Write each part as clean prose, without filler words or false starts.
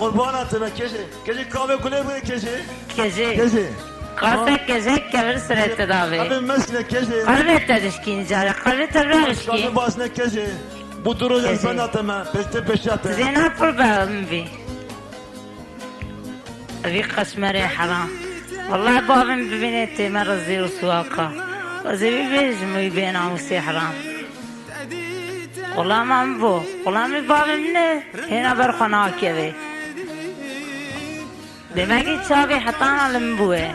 قربانتنا كجي كابي كله بده كجي كجي قصدك كجي كبر سرت داوي ابي مسكنا كجي قلبت تدشكين جاري قلبت تبرشكين كابي باسنا كجي bu duru insanatma peşte peşate زين أبل بي أبي قشمري حرام والله بابن ببنيتي مرة زيرو سواقة وزي بيجمو يبين عوسي حرام والله ما مبو والله من بابن منه هنا برخنا كذي دماغي تشابي حطانا لمبوه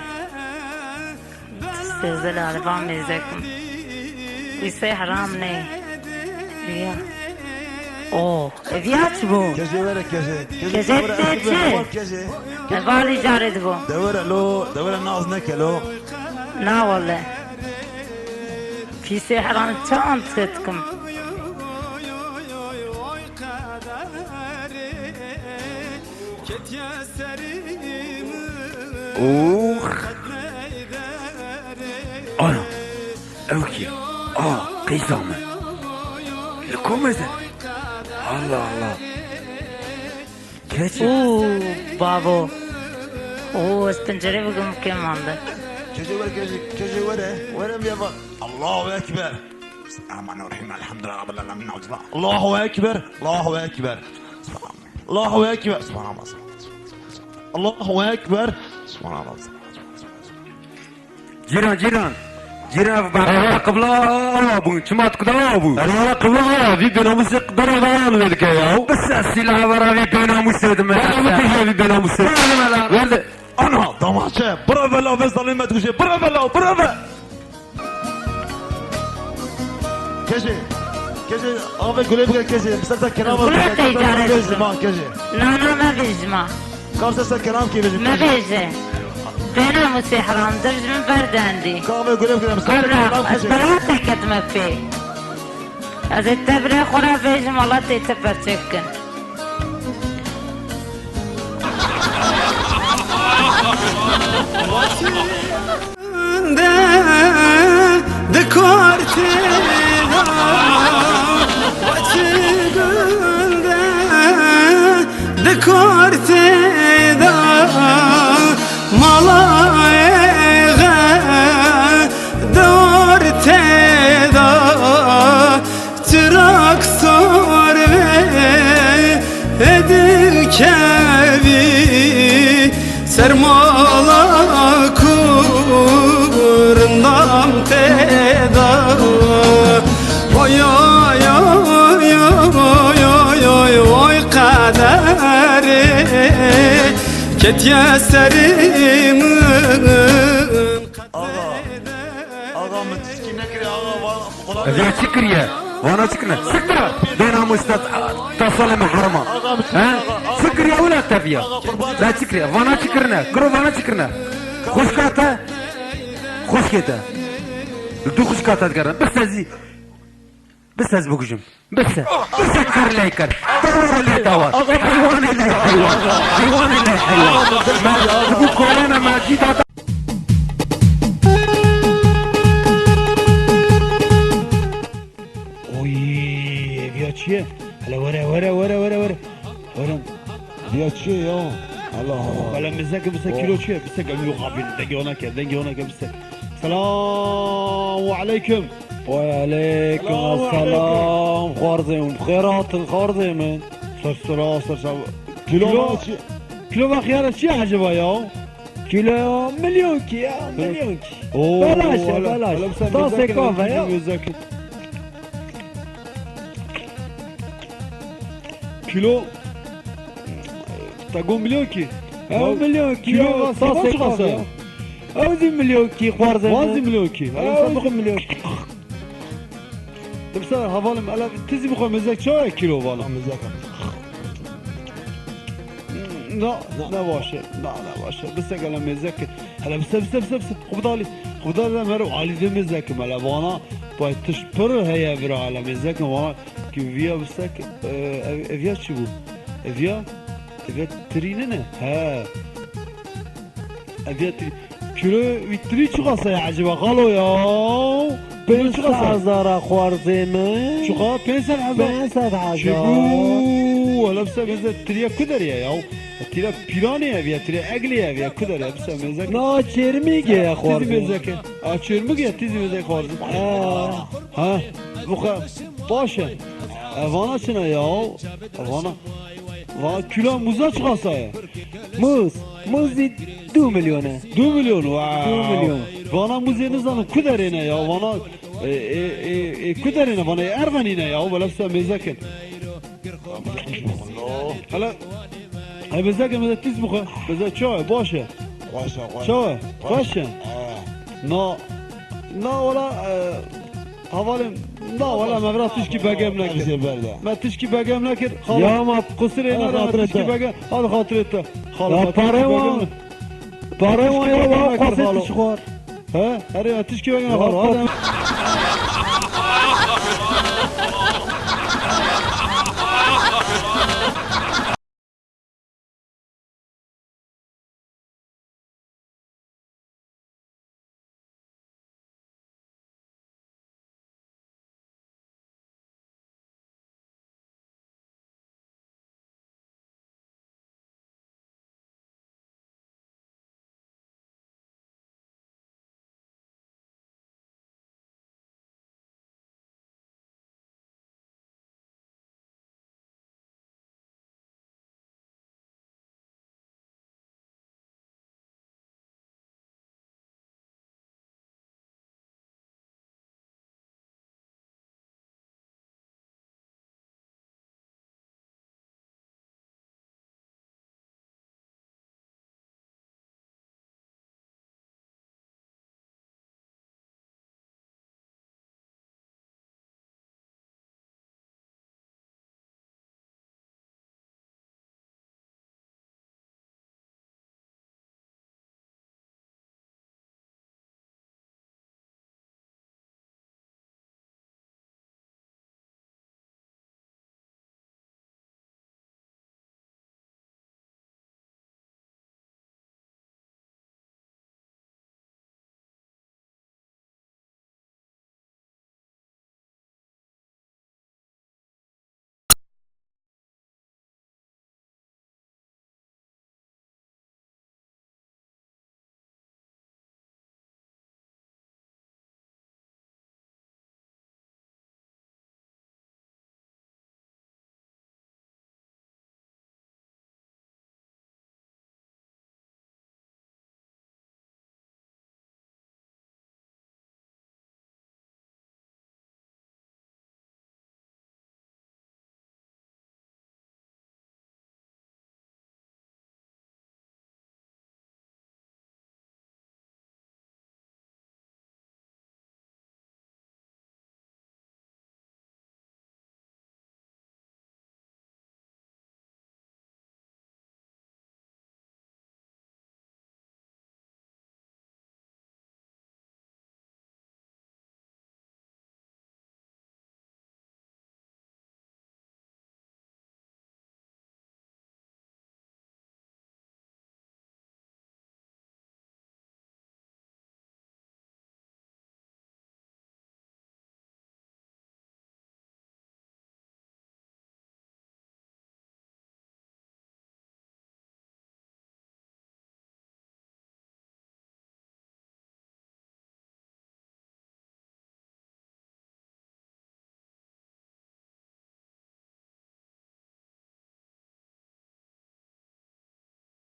تستهزل على فامي زيكم ويسي حرام ني يا اوه افيات بو كجي ولا كجي كجي البالي جارد بو دورة ناز نكلو لا والله في سحر عن تانتكم اوخ انا اوكي قيسامة لكم ازن الله الله كيف اوه بابو اوه استنجري بكم كم عندك كجي ولا بيضل الله اكبر الرحمن الرحيم الحمد لله رب العالمين الله اكبر الله اكبر الله اكبر سبحان الله الله اكبر سبحان الله جيران قبل ابو شما تقدر ابو انا قبل في بينهم يقدر ضرر لك يا بس السلعه ورا في بينهم مسدم في بينهم انا طماشه برافو لا بس ظلمت وجه برافو لا برافو كجي ابي قولي بقى كجي بس انت كلام كجي لا ما بيجمع قابل كلام كيف ما بيجي بينا موسي حرام درج من برد عندي قابل قولي بقى بس براتك كتمك فيه از التبريخ خورا بيجم والله تيتبر تشكن Sermala kurundam teda Oy oy oy oy oy oy kaderi Ket yeserimin Ağa mı tiskine kiri ağa يا شكريا وانا سكنة سكرة بينها مستد تصل محرمة ها سكريا ولا تبيا لا سكريا وانا سكرنا كرو وانا سكرنا خوش كاتا خوش كاتا دو خوش كاتا تقرن بس از بوجم بس كر لايكر دور لي دور حيوان لي حيوان ما ابو كورونا ما جيت چیه؟ حالا وره بیا چیه یا الله حالا مزاک بس کیلو چیه؟ بس قبل قابل دنگی اونا که بس سلام علیکم و علیکم السلام خوردیم بخیرات خوردیم سلام کیلو با خیار چیه حجبا یا؟ کیلو میلیون کی بلاش تاسه کافه یا کیلو تقول مليون كي او مليون كيلو صاصي قصه او دي مليون كي خوارزم وازي مليون كي انا صبغ مليون كي بس هفالم الا تزي بخو مزاك شو كيلو فالا مزاك لا باشه لا باشه بس قال مزاك هلا بس خبطالي مرو علي ذي مزاك ملا وانا باید تشپر هيا برا على مزاك وانا كي فيا بسك افيا شو افيا تريننا ها افيا كيلو ويتري شو قصه عجبه قالوا يا 5,000 خوارزمه شو قال 5,000 5,000 شبو هلا بس مزه تريا كدر يا تريا بيراني يا تريا اغلي يا كدر يا بس مزه نا چرمیگه یا تيزي خوارزم مزه اچرمك يا تيزي مزه خارزم ها بخا باشه وانا شنو يا وانا كيلو موزا çıkarsa ya موز 2 میلیونه 2 milyon wow 2 milyon. Vana muzeyini zanı kuderine ya vana kuderine vana erganine ya valla sen mezaken hala hay mezaken mezak tiz bu mezak çay başa çay başa na valla havalim na valla mevrat tişki begem nekir ma tişki begem nekir Ya ma kusur ena ma tişki begem hadi hatırette Ya para var ya var kaseti çıkar Ha? Her ya tişki begem hadi